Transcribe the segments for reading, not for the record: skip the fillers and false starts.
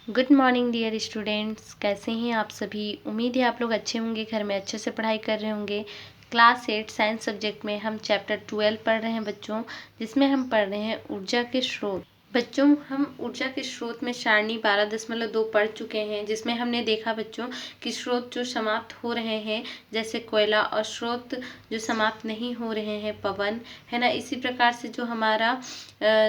Good morning dear students, कैसे हैं आप सभी। उम्मीद है आप लोग अच्छे होंगे, घर में अच्छे से पढ़ाई कर रहे होंगे। क्लास 8 साइंस सब्जेक्ट में हम चैप्टर 12 पढ़ रहे हैं बच्चों, जिसमें हम पढ़ रहे हैं ऊर्जा के स्रोत। बच्चों, हम ऊर्जा के स्रोत में सारणी 12.2 पढ़ चुके हैं, जिसमें हमने देखा बच्चों कि स्रोत जो समाप्त हो रहे हैं जैसे कोयला, और स्रोत जो समाप्त नहीं हो रहे हैं पवन, है ना। इसी प्रकार से जो हमारा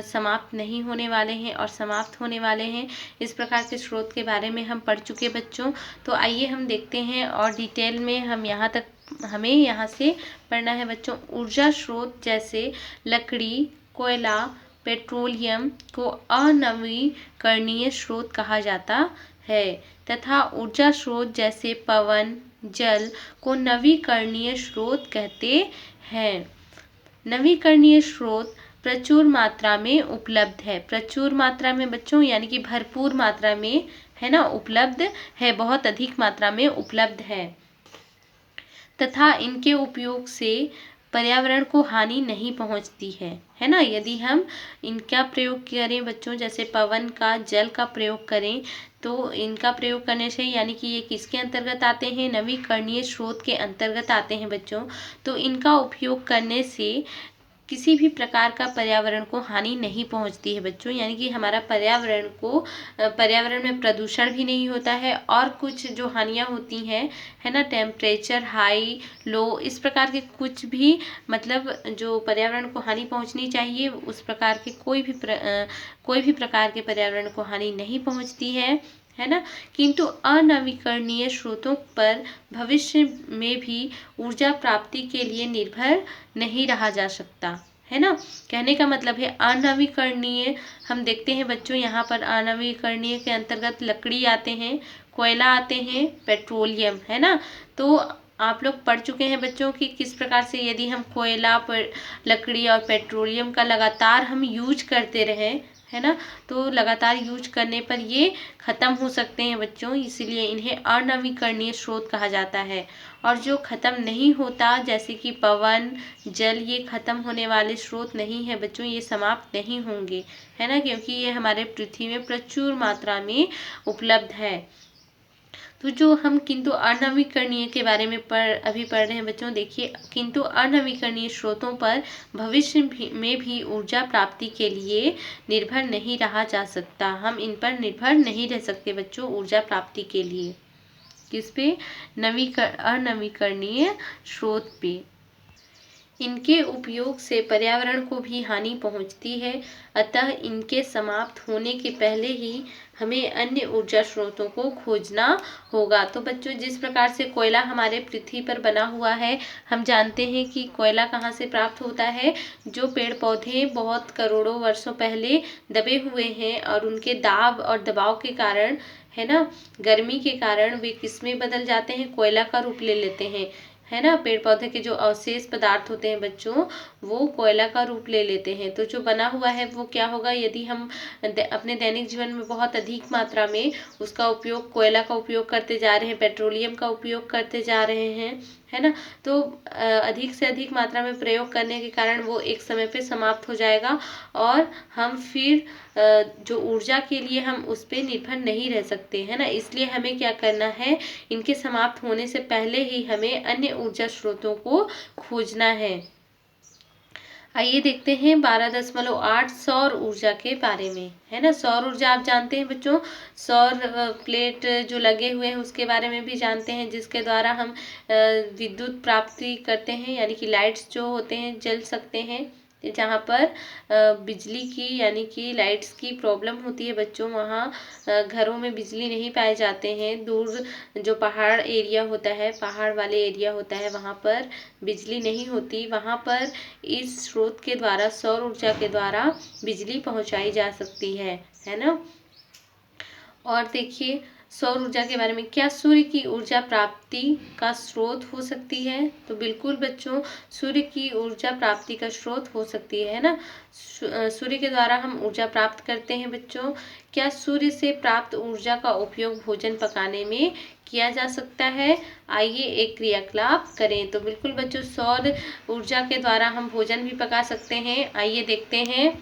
समाप्त नहीं होने वाले हैं और समाप्त होने वाले हैं, इस प्रकार के स्रोत के बारे में हम पढ़ चुके बच्चों। तो आइए हम देखते हैं और डिटेल में हमें यहाँ से पढ़ना है बच्चों। ऊर्जा स्रोत जैसे लकड़ी, कोयला, पेट्रोलियम को अनवीकरणीय स्रोत कहा जाता है, तथा ऊर्जा स्रोत जैसे पवन, जल को नवीकरणीय स्रोत कहते हैं। नवीकरणीय स्रोत प्रचुर मात्रा में उपलब्ध है। प्रचुर मात्रा में बच्चों यानी कि भरपूर मात्रा में, है ना, उपलब्ध है, बहुत अधिक मात्रा में उपलब्ध है, तथा इनके उपयोग से पर्यावरण को हानि नहीं पहुंचती है ना। यदि हम इनका प्रयोग करें बच्चों, जैसे पवन का, जल का प्रयोग करें, तो इनका प्रयोग करने से, यानी कि ये किसके अंतर्गत आते हैं, नवीकरणीय स्रोत के अंतर्गत आते हैं बच्चों। तो इनका उपयोग करने से किसी भी प्रकार का पर्यावरण को हानि नहीं पहुंचती है बच्चों, यानी कि हमारा पर्यावरण में प्रदूषण भी नहीं होता है, और कुछ जो हानियां होती हैं, है ना, टेम्परेचर हाई लो, इस प्रकार के कुछ भी, मतलब जो पर्यावरण को हानि पहुंचनी चाहिए उस प्रकार के कोई भी प्रकार के पर्यावरण को हानि नहीं पहुंचती है ना। किंतु अनवीकरणीय स्रोतों पर भविष्य में भी ऊर्जा प्राप्ति के लिए निर्भर नहीं रहा जा सकता, है ना। कहने का मतलब है अनवीकरणीय, हम देखते हैं बच्चों यहाँ पर अनवीकरणीय के अंतर्गत लकड़ी आते हैं, कोयला आते हैं, पेट्रोलियम, है ना। तो आप लोग पढ़ चुके हैं बच्चों कि किस प्रकार से यदि हम कोयला पर लकड़ी और पेट्रोलियम का लगातार हम यूज करते रहें, है ना, तो लगातार यूज करने पर ये खत्म हो सकते हैं बच्चों, इसीलिए इन्हें अनवीकरणीय स्रोत कहा जाता है। और जो खत्म नहीं होता, जैसे कि पवन, जल, ये खत्म होने वाले स्रोत नहीं है बच्चों, ये समाप्त नहीं होंगे, है ना, क्योंकि ये हमारे पृथ्वी में प्रचुर मात्रा में उपलब्ध है। तो जो हम किंतु अनवीकरणीय के बारे में अभी पढ़ रहे हैं बच्चों, देखिए, किंतु अनवीकरणीय स्रोतों पर भविष्य में भी ऊर्जा प्राप्ति के लिए निर्भर नहीं रहा जा सकता। हम इन पर निर्भर नहीं रह सकते बच्चों ऊर्जा प्राप्ति के लिए। किस पे? अनवीकरणीय स्रोत पे। इनके उपयोग से पर्यावरण को भी हानि पहुंचती है, अतः इनके समाप्त होने के पहले ही हमें अन्य ऊर्जा स्रोतों को खोजना होगा। तो बच्चों, जिस प्रकार से कोयला हमारे पृथ्वी पर बना हुआ है, हम जानते हैं कि कोयला कहाँ से प्राप्त होता है, जो पेड़ पौधे बहुत करोड़ों वर्षों पहले दबे हुए हैं और उनके दाब और दबाव के कारण, है ना, गर्मी के कारण वे किसमें बदल जाते हैं, कोयला का रूप ले लेते हैं, है ना। पेड़ पौधे के जो अवशेष पदार्थ होते हैं बच्चों, वो कोयला का रूप ले लेते हैं। तो जो बना हुआ है वो क्या होगा, यदि हम अपने दैनिक जीवन में बहुत अधिक मात्रा में उसका उपयोग, कोयला का उपयोग करते जा रहे हैं, पेट्रोलियम का उपयोग करते जा रहे हैं, है ना, तो अधिक से अधिक मात्रा में प्रयोग करने के कारण वो एक समय पे समाप्त हो जाएगा, और हम फिर जो ऊर्जा के लिए हम उस पर निर्भर नहीं रह सकते, है ना। इसलिए हमें क्या करना है, इनके समाप्त होने से पहले ही हमें अन्य ऊर्जा स्रोतों को खोजना है। आइए देखते हैं 12.8 सौर ऊर्जा के बारे में, है ना। सौर ऊर्जा आप जानते हैं बच्चों, सौर प्लेट जो लगे हुए हैं उसके बारे में भी जानते हैं, जिसके द्वारा हम विद्युत प्राप्ति करते हैं, यानी कि लाइट्स जो होते हैं जल सकते हैं। जहाँ पर बिजली की, यानी कि लाइट्स की प्रॉब्लम होती है बच्चों, वहाँ घरों में बिजली नहीं पाए जाते हैं, दूर जो पहाड़ एरिया होता है, पहाड़ वाले एरिया होता है, वहाँ पर बिजली नहीं होती, वहाँ पर इस स्रोत के द्वारा, सौर ऊर्जा के द्वारा बिजली पहुँचाई जा सकती है ना। और देखिए, सौर ऊर्जा के बारे में, क्या सूर्य की ऊर्जा प्राप्ति का स्रोत हो सकती है? तो बिल्कुल बच्चों, सूर्य की ऊर्जा प्राप्ति का स्रोत हो सकती है ना। सूर्य के द्वारा हम ऊर्जा प्राप्त करते हैं बच्चों। क्या सूर्य से प्राप्त ऊर्जा का उपयोग भोजन पकाने में किया जा सकता है? आइए एक क्रियाकलाप करें। तो बिल्कुल बच्चों, सौर ऊर्जा के द्वारा हम भोजन भी पका सकते हैं। आइए देखते हैं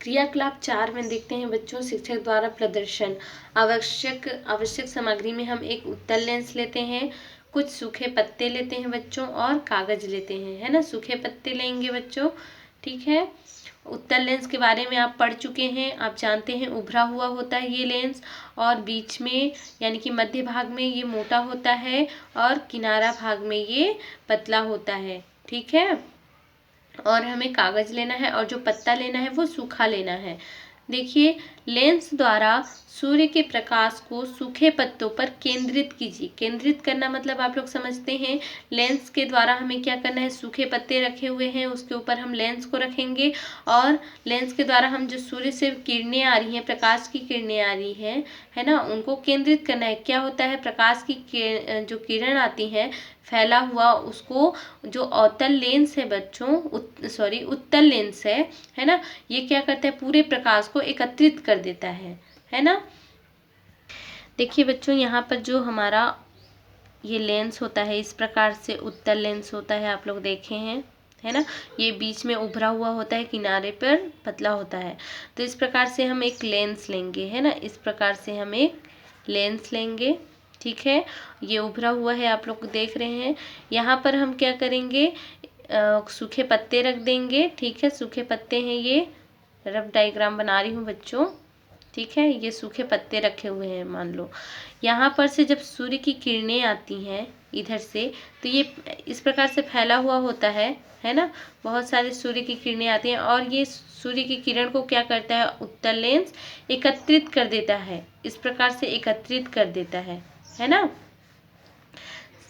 क्रियाकलाप 4 में देखते हैं बच्चों, शिक्षक द्वारा प्रदर्शन। आवश्यक सामग्री में हम एक उत्तल लेंस लेते हैं, कुछ सूखे पत्ते लेते हैं बच्चों और कागज लेते हैं, है ना। सूखे पत्ते लेंगे बच्चों, ठीक है। उत्तल लेंस के बारे में आप पढ़ चुके हैं, आप जानते हैं उभरा हुआ होता है ये लेंस, और बीच में यानी कि मध्य भाग में ये मोटा होता है और किनारा भाग में ये पतला होता है, ठीक है। और हमें कागज लेना है और जो पत्ता लेना है वो सूखा लेना है। देखिए, लेंस द्वारा सूर्य के प्रकाश को सूखे पत्तों पर केंद्रित कीजिए। केंद्रित करना मतलब आप लोग समझते हैं, लेंस के द्वारा हमें क्या करना है, सूखे पत्ते रखे हुए हैं उसके ऊपर हम लेंस को रखेंगे और लेंस के द्वारा हम जो सूर्य से किरणें आ रही हैं, प्रकाश की किरणें आ रही हैं, है ना, उनको केंद्रित करना है। क्या होता है, प्रकाश की जो किरण आती है फैला हुआ, उसको जो अवतल लेंस है बच्चों, उत्तल लेंस है ना, ये क्या करता है, पूरे प्रकाश को एकत्रित कर देता है ना। देखिए बच्चों, यहाँ पर जो हमारा ये लेंस होता है इस प्रकार से उत्तल लेंस होता है, आप लोग देखे हैं, है ना। ये बीच में उभरा हुआ होता है, किनारे पर पतला होता है। तो इस प्रकार से हम एक लेंस लेंगे, है ना, इस प्रकार से हम एक लेंस लेंगे, ठीक है। ये उभरा हुआ है, आप लोग देख रहे हैं। यहाँ पर हम क्या करेंगे, सूखे पत्ते रख देंगे, ठीक है। सूखे पत्ते हैं, ये रफ डायग्राम बना रही हूँ बच्चों, ठीक है। ये सूखे पत्ते रखे हुए हैं मान लो। यहाँ पर से जब सूर्य की किरणें आती हैं इधर से, तो ये इस प्रकार से फैला हुआ होता है ना। बहुत सारे सूर्य की किरणें आती हैं और ये सूर्य की किरण को क्या करता है, उत्तल लेंस एकत्रित कर देता है, इस प्रकार से एकत्रित कर देता है ना।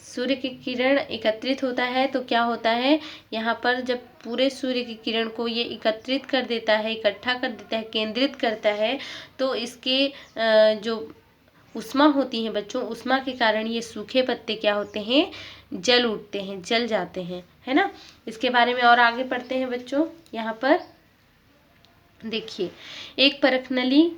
सूर्य की किरण एकत्रित होता है तो क्या होता है, यहाँ पर जब पूरे सूर्य की किरण को ये एकत्रित कर देता है, इकट्ठा कर देता है, केंद्रित करता है, तो इसके जो उष्मा होती है बच्चों, उष्मा के कारण ये सूखे पत्ते क्या होते हैं, जल उठते हैं, जल जाते हैं, है ना। इसके बारे में और आगे पढ़ते हैं बच्चों। यहाँ पर देखिए, एक परखनली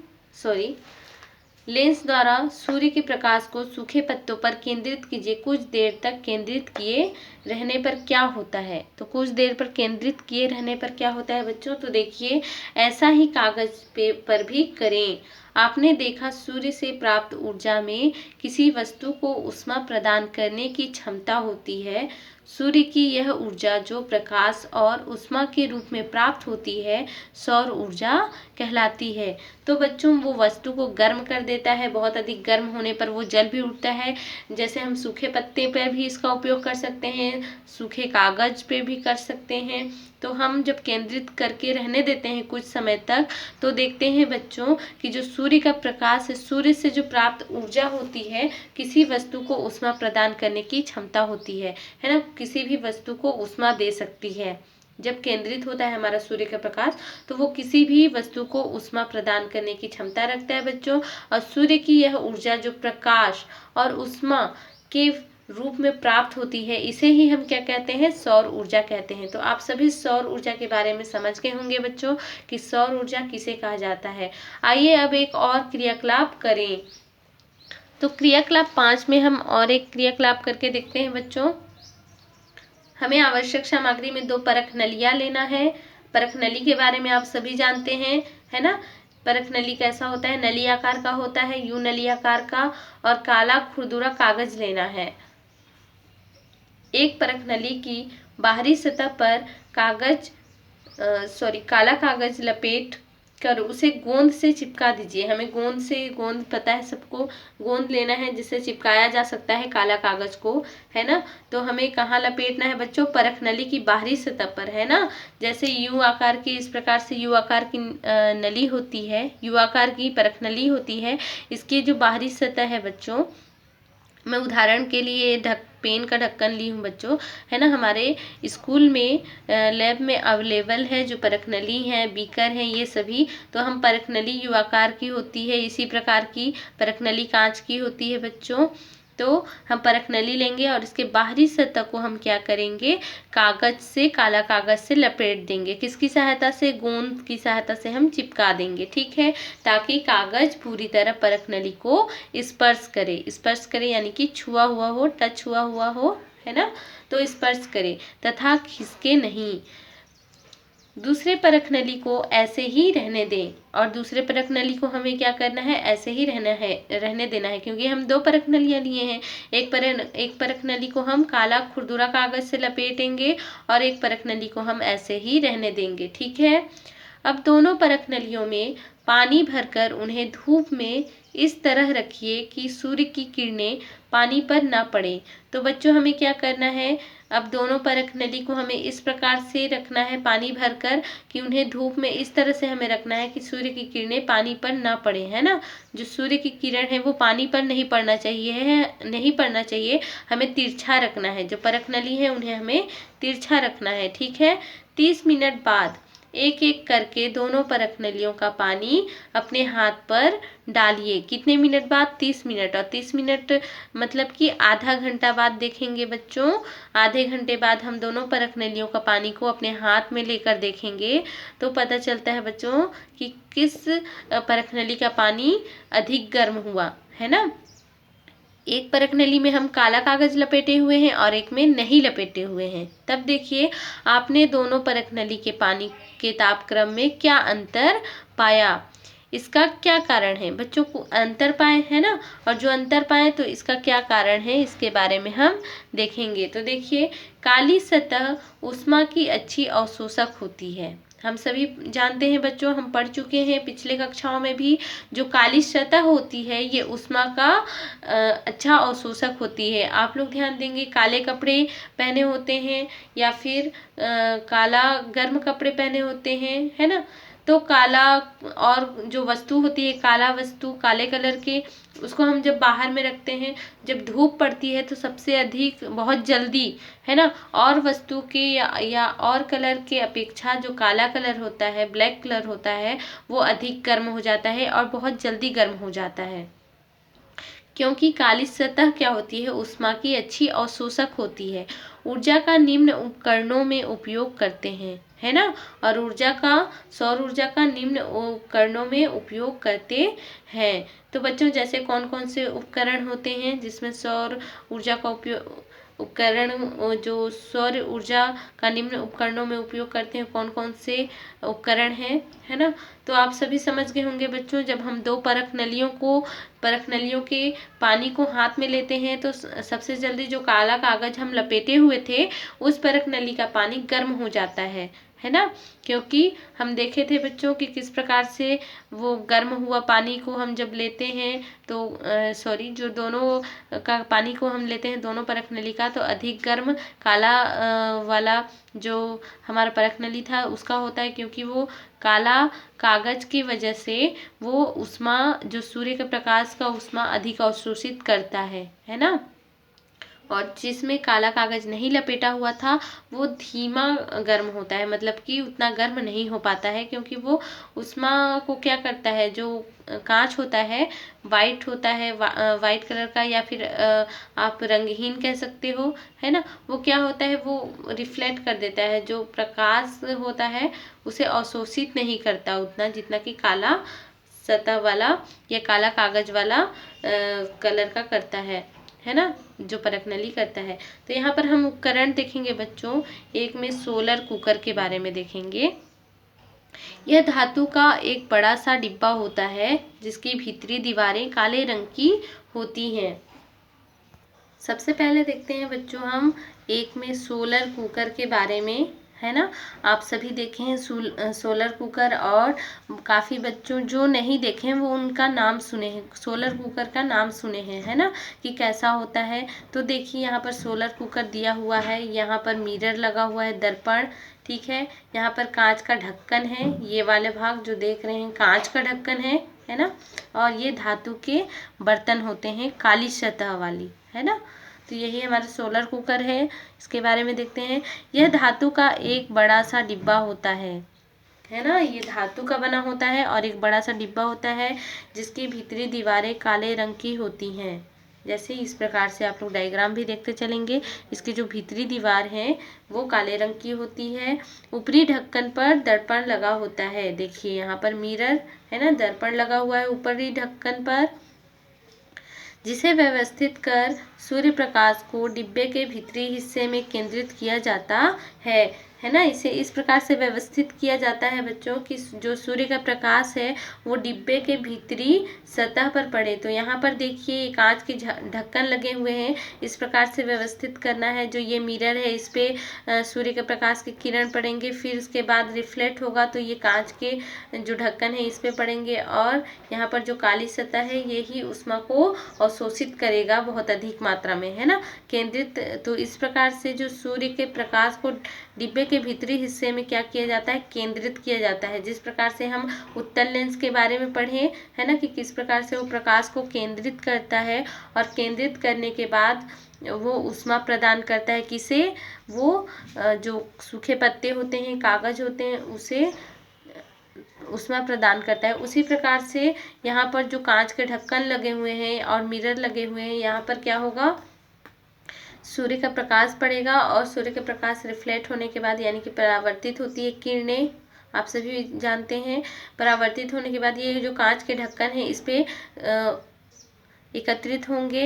लेंस द्वारा सूर्य के प्रकाश को सूखे पत्तों पर केंद्रित कीजिए। कुछ देर तक केंद्रित किए रहने पर क्या होता है, तो कुछ देर पर केंद्रित किए रहने पर क्या होता है बच्चों, तो देखिए, ऐसा ही कागज पर भी करें। आपने देखा, सूर्य से प्राप्त ऊर्जा में किसी वस्तु को ऊष्मा प्रदान करने की क्षमता होती है। सूर्य की यह ऊर्जा जो प्रकाश और ऊष्मा के रूप में प्राप्त होती है, सौर ऊर्जा कहलाती है। तो बच्चों, वो वस्तु को गर्म कर देता है, बहुत अधिक गर्म होने पर वो जल भी उठता है। जैसे हम सूखे पत्ते पर भी इसका उपयोग कर सकते हैं, सूखे कागज पे भी कर सकते हैं। तो हम जब केंद्रित करके रहने देते हैं कुछ समय तक, तो देखते हैं बच्चों कि जो सूर्य का प्रकाश है, सूर्य से जो प्राप्त ऊर्जा होती है, किसी वस्तु को ऊष्मा प्रदान करने की क्षमता होती है ना, किसी भी वस्तु को ऊष्मा दे सकती है। जब केंद्रित होता है हमारा सूर्य का प्रकाश, तो वो किसी भी वस्तु को ऊष्मा प्रदान करने की क्षमता रखता है बच्चों। और सूर्य की यह ऊर्जा जो प्रकाश और ऊष्मा के रूप में प्राप्त होती है, इसे ही हम क्या कहते हैं, सौर ऊर्जा कहते हैं। तो आप सभी सौर ऊर्जा के बारे में समझ गए होंगे बच्चों कि सौर ऊर्जा किसे कहा जाता है। आइए अब एक और क्रियाकलाप करें। तो क्रियाकलाप 5 में हम और एक क्रियाकलाप करके देखते हैं बच्चों। हमें आवश्यक सामग्री में 2 परख नलियाँ लेना है। परख नली के बारे में आप सभी जानते हैं, है ना। परख नली कैसा होता है, नली आकार का होता है, यू नली आकार का, और काला खुरदुरा कागज लेना है। एक परख नली की बाहरी सतह पर काला कागज लपेट कर उसे गोंद से चिपका दीजिए। हमें गोंद पता है सबको, गोंद लेना है जिससे चिपकाया जा सकता है काला कागज को, है ना। तो हमें कहाँ लपेटना है बच्चों, परख नली की बाहरी सतह पर, है ना। जैसे यू आकार की, इस प्रकार से यू आकार की नली होती है, यू आकार की परख नली होती है। इसकी जो बाहरी सतह है बच्चों, मैं उदाहरण के लिए पेन का ढक्कन ली हूँ बच्चों, है ना। हमारे स्कूल में लैब में अवेलेबल है जो परख नली है, बीकर है, ये सभी। तो हम परख नली यू आकार की होती है, इसी प्रकार की परख नली कांच की होती है बच्चों। तो हम परख नली लेंगे और इसके बाहरी सतह को हम क्या करेंगे, कागज से, काला कागज से लपेट देंगे। किसकी सहायता से, गोंद की सहायता से हम चिपका देंगे, ठीक है, ताकि कागज पूरी तरह परख नली को स्पर्श करे यानी कि छुआ हुआ हो, टच हुआ हुआ हो, है ना। तो स्पर्श करे तथा खिसके नहीं। दूसरे परख नली को ऐसे ही रहने दें। और दूसरे परख नली को हमें क्या करना है, ऐसे ही रहने देना है, क्योंकि हम दो परख नलियाँ लिए हैं। एक परख नली को हम काला खुरदुरा कागज से लपेटेंगे और एक परख नली को हम ऐसे ही रहने देंगे। ठीक है। अब दोनों परख नलियों में पानी भरकर उन्हें धूप में इस तरह रखिए कि सूर्य की किरणें पानी पर ना पड़े। तो बच्चों हमें क्या करना है, अब दोनों परख नली को हमें इस प्रकार से रखना है पानी भरकर कि उन्हें धूप में इस तरह से हमें रखना है कि सूर्य की किरणें पानी पर ना पड़े, है ना। जो सूर्य की किरण है वो पानी पर नहीं पड़ना चाहिए, हमें तिरछा रखना है। जो परख नली है उन्हें हमें तिरछा रखना है। ठीक है। 30 मिनट बाद एक एक करके दोनों परख नलियों का पानी अपने हाथ पर डालिए। कितने मिनट बाद, 30 मिनट। और 30 मिनट मतलब कि आधा घंटा बाद देखेंगे बच्चों। आधे घंटे बाद हम दोनों परख नलियों का पानी को अपने हाथ में लेकर देखेंगे तो पता चलता है बच्चों कि किस परख नली का पानी अधिक गर्म हुआ, है ना। एक परख नली में हम काला कागज लपेटे हुए हैं और एक में नहीं लपेटे हुए हैं। तब देखिए आपने दोनों परख नली के पानी के तापक्रम में क्या अंतर पाया। इसका क्या कारण है बच्चों को अंतर पाए, है ना। और जो अंतर पाए तो इसका क्या कारण है, इसके बारे में हम देखेंगे। तो देखिए, काली सतह ऊष्मा की अच्छी अवशोषक होती है। हम सभी जानते हैं बच्चों, हम पढ़ चुके हैं पिछले कक्षाओं में भी। जो काली सतह होती है ये ऊष्मा का अच्छा अवशोषक होती है। आप लोग ध्यान देंगे, काले कपड़े पहने होते हैं या फिर काला गर्म कपड़े पहने होते हैं, है ना। तो काला और जो वस्तु होती है, काला वस्तु काले कलर के, उसको हम जब बाहर में रखते हैं, जब धूप पड़ती है तो सबसे अधिक बहुत जल्दी, है ना, और वस्तु के या और कलर के अपेक्षा जो काला कलर होता है, ब्लैक कलर होता है, वो अधिक गर्म हो जाता है और बहुत जल्दी गर्म हो जाता है। क्योंकि काली सतह क्या होती है, ऊष्मा की अच्छी अवशोषक होती है। ऊर्जा का निम्न उपकरणों में उपयोग करते हैं, है ना। और सौर ऊर्जा का निम्न उपकरणों में उपयोग करते हैं। तो बच्चों जैसे कौन कौन से उपकरण होते हैं जिसमें सौर ऊर्जा का उपकरण, जो सौर ऊर्जा का निम्न उपकरणों में उपयोग करते हैं, कौन कौन से उपकरण हैं, है ना। तो आप सभी समझ गए होंगे बच्चों, जब हम दो परख नलियों के पानी को हाथ में लेते हैं तो सबसे जल्दी जो काला कागज हम लपेटे हुए थे उस परख नली का पानी गर्म हो जाता है ना। क्योंकि हम देखे थे बच्चों कि किस प्रकार से वो गर्म हुआ पानी को हम जब लेते हैं तो जो दोनों का पानी को हम लेते हैं, दोनों परख नली का, तो अधिक गर्म काला वाला जो हमारा परख नली था उसका होता है, क्योंकि वो काला कागज की वजह से वो ऊष्मा, जो सूर्य के प्रकाश का ऊष्मा अधिक अवशोषित करता है ना। और जिसमें काला कागज नहीं लपेटा हुआ था वो धीमा गर्म होता है, मतलब कि उतना गर्म नहीं हो पाता है, क्योंकि वो ऊष्मा को क्या करता है, जो कांच होता है वाइट होता है, वाइट कलर का, या फिर आप रंगहीन कह सकते हो, है ना। वो क्या होता है, वो रिफ्लेक्ट कर देता है, जो प्रकाश होता है उसे अवशोषित नहीं करता उतना जितना कि काला सतह वाला या काला कागज वाला कलर का करता है ना, जो परख नली करता है। तो यहाँ पर हम उपकरण देखेंगे बच्चों, एक में सोलर कुकर के बारे में देखेंगे। यह धातु का एक बड़ा सा डिब्बा होता है जिसकी भीतरी दीवारें काले रंग की होती हैं। सबसे पहले देखते हैं बच्चों हम एक में सोलर कुकर के बारे में, है ना। आप सभी देखे हैं सोलर कुकर, और काफ़ी बच्चों जो नहीं देखे हैं वो उनका नाम सुने हैं, सोलर कुकर का नाम सुने हैं, है ना, कि कैसा होता है। तो देखिए यहाँ पर सोलर कुकर दिया हुआ है, यहाँ पर मिरर लगा हुआ है, दर्पण, ठीक है। यहाँ पर कांच का ढक्कन है, ये वाले भाग जो देख रहे हैं कांच का ढक्कन है ना। और ये धातु के बर्तन होते हैं काली सतह वाली, है ना। तो यही हमारा सोलर कुकर है, इसके बारे में देखते हैं। यह धातु का एक बड़ा सा डिब्बा होता है ना, ये धातु का बना होता है और एक बड़ा सा डिब्बा होता है जिसकी भीतरी दीवारें काले रंग की होती हैं। जैसे इस प्रकार से आप लोग डायग्राम भी देखते चलेंगे, इसकी जो भीतरी दीवार है वो काले रंग की होती है। ऊपरी ढक्कन पर दर्पण लगा होता है, देखिए यहाँ पर मिरर है ना, दर्पण लगा हुआ है ऊपरी ढक्कन पर, जिसे व्यवस्थित कर सूर्य प्रकाश को डिब्बे के भीतरी हिस्से में केंद्रित किया जाता है। है ना। इसे इस प्रकार से व्यवस्थित किया जाता है बच्चों कि जो सूर्य का प्रकाश है वो डिब्बे के भीतरी सतह पर पड़े। तो यहाँ पर देखिए कांच के ढक्कन लगे हुए हैं, इस प्रकार से व्यवस्थित करना है। जो ये मिरर है इस पे सूर्य के प्रकाश के किरण पड़ेंगे, फिर उसके बाद रिफ्लेक्ट होगा तो ये कांच के जो ढक्कन है इस पे पड़ेंगे, और यहाँ पर जो काली सतह है यही ऊष्मा को अवशोषित करेगा बहुत अधिक मात्रा में, है ना, केंद्रित। तो इस प्रकार से जो सूर्य के प्रकाश को डिब्बे के भीतरी हिस्से में क्या किया जाता है, केंद्रित किया जाता है। जिस प्रकार से हम उत्तल लेंस के बारे में पढ़े है ना कि किस प्रकार से वो प्रकाश को केंद्रित करता है, और केंद्रित करने के बाद वो ऊष्मा प्रदान करता है। किसे, वो जो सूखे पत्ते होते हैं, कागज होते हैं, उसे ऊष्मा प्रदान करता है। उसी प्रकार से यहाँ पर जो कांच के ढक्कन लगे हुए हैं और मिरर लगे हुए हैं, यहाँ पर क्या होगा, सूर्य का प्रकाश पड़ेगा, और सूर्य के प्रकाश रिफ्लेक्ट होने के बाद यानी कि परावर्तित होती है किरणें, आप सभी जानते हैं। परावर्तित होने के बाद ये जो कांच के ढक्कन है इस पे एकत्रित होंगे,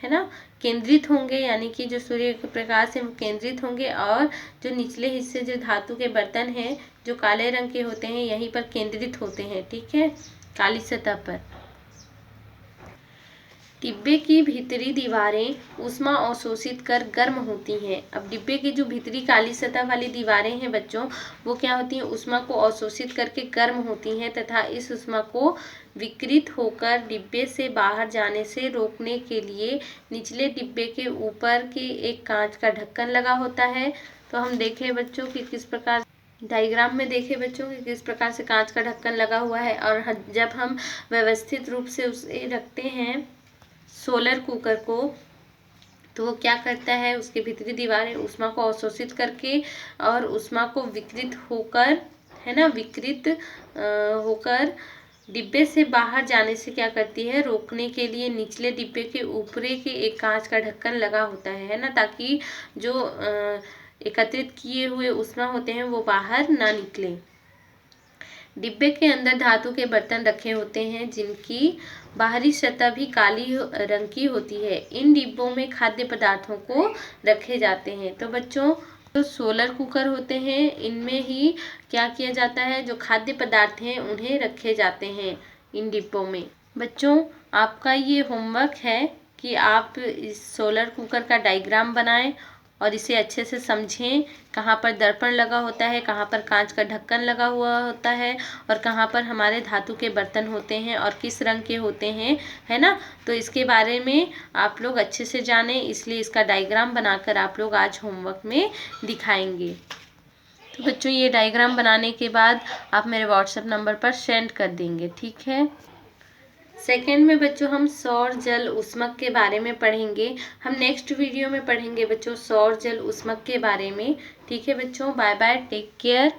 है ना, केंद्रित होंगे, यानी कि जो सूर्य के प्रकाश है वो केंद्रित होंगे, और जो निचले हिस्से जो धातु के बर्तन हैं जो काले रंग के होते हैं यहीं पर केंद्रित होते हैं, ठीक है, काली सतह पर। डिब्बे की भीतरी दीवारें ऊष्मा अवशोषित कर गर्म होती हैं। अब डिब्बे की जो भीतरी काली सतह वाली दीवारें हैं बच्चों, वो क्या होती हैं, ऊष्मा को अवशोषित करके गर्म होती हैं, तथा इस ऊष्मा को विकृत होकर डिब्बे से बाहर जाने से रोकने के लिए निचले डिब्बे के ऊपर के एक कांच का ढक्कन लगा होता है। तो हम देखें बच्चों कि किस प्रकार डायग्राम में देखें बच्चों कि किस प्रकार से कांच का ढक्कन लगा हुआ है, और जब हम व्यवस्थित रूप से उसे रखते हैं सोलर कुकर को, तो वो क्या करता है, उसके भीतरी दीवारें ऊष्मा को अवशोषित करके और ऊष्मा को विकृत होकर, है ना, विकृत होकर डिब्बे से बाहर जाने से क्या करती है, रोकने के लिए निचले डिब्बे के ऊपरी के एक कांच का ढक्कन लगा होता है ना, ताकि जो एकत्रित किए हुए ऊष्मा होते हैं वो बाहर ना निकले। डिब्बे के अंदर धातु के बर्तन रखे होते हैं जिनकी बाहरी सतह भी काली रंग की होती है। इन डिब्बों में खाद्य पदार्थों को रखे जाते हैं। तो बच्चों जो सोलर कुकर होते हैं इनमें ही क्या किया जाता है, जो खाद्य पदार्थ हैं उन्हें रखे जाते हैं इन डिब्बों में। बच्चों आपका ये होमवर्क है कि आप इस सोलर कुकर का डायग्राम बनाएं और इसे अच्छे से समझें। कहाँ पर दर्पण लगा होता है, कहाँ पर कांच का ढक्कन लगा हुआ होता है, और कहाँ पर हमारे धातु के बर्तन होते हैं और किस रंग के होते हैं, है ना। तो इसके बारे में आप लोग अच्छे से जानें, इसलिए इसका डायग्राम बनाकर आप लोग आज होमवर्क में दिखाएंगे। तो बच्चों ये डायग्राम बनाने के बाद आप मेरे व्हाट्सएप नंबर पर सेंड कर देंगे, ठीक है। सेकेंड में बच्चों हम सौर जल ऊष्मक के बारे में पढ़ेंगे। हम नेक्स्ट वीडियो में पढ़ेंगे बच्चों सौर जल ऊष्मक के बारे में, ठीक है बच्चों। Bye bye, take care.